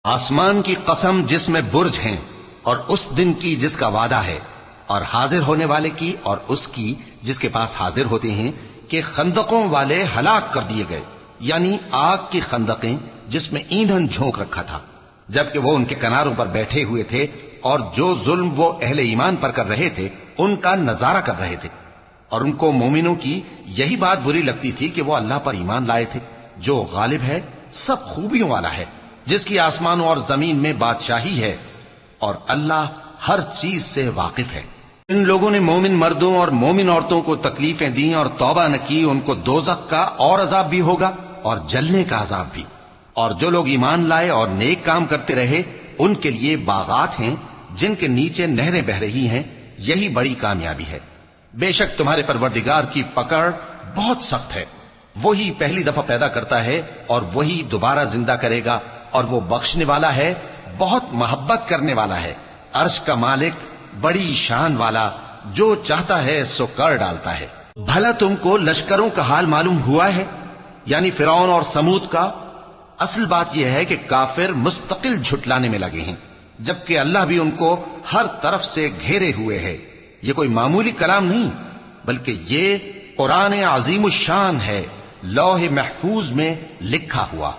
آسمان کی قسم جس میں برج ہیں اور اس دن کی جس کا وعدہ ہے، اور حاضر ہونے والے کی اور اس کی جس کے پاس حاضر ہوتے ہیں، کہ خندقوں والے ہلاک کر دیے گئے، یعنی آگ کی خندقیں جس میں ایندھن جھونک رکھا تھا، جبکہ وہ ان کے کناروں پر بیٹھے ہوئے تھے اور جو ظلم وہ اہل ایمان پر کر رہے تھے ان کا نظارہ کر رہے تھے، اور ان کو مومنوں کی یہی بات بری لگتی تھی کہ وہ اللہ پر ایمان لائے تھے جو غالب ہے، سب خوبیوں والا ہے، جس کی آسمانوں اور زمین میں بادشاہی ہے، اور اللہ ہر چیز سے واقف ہے۔ ان لوگوں نے مومن مردوں اور مومن عورتوں کو تکلیفیں دیں اور توبہ نہ کی، ان کو دوزخ کا اور عذاب بھی ہوگا اور جلنے کا عذاب بھی، اور جو لوگ ایمان لائے اور نیک کام کرتے رہے ان کے لیے باغات ہیں جن کے نیچے نہریں بہ رہی ہیں، یہی بڑی کامیابی ہے۔ بے شک تمہارے پروردگار کی پکڑ بہت سخت ہے، وہی پہلی دفعہ پیدا کرتا ہے اور وہی دوبارہ زندہ کرے گا، اور وہ بخشنے والا ہے، بہت محبت کرنے والا ہے، عرش کا مالک، بڑی شان والا، جو چاہتا ہے سو کر ڈالتا ہے۔ بھلا تم کو لشکروں کا حال معلوم ہوا ہے، یعنی فرعون اور سمود کا؟ اصل بات یہ ہے کہ کافر مستقل جھٹلانے میں لگے ہیں، جبکہ اللہ بھی ان کو ہر طرف سے گھیرے ہوئے ہے۔ یہ کوئی معمولی کلام نہیں، بلکہ یہ قرآن عظیم الشان ہے، لوح محفوظ میں لکھا ہوا۔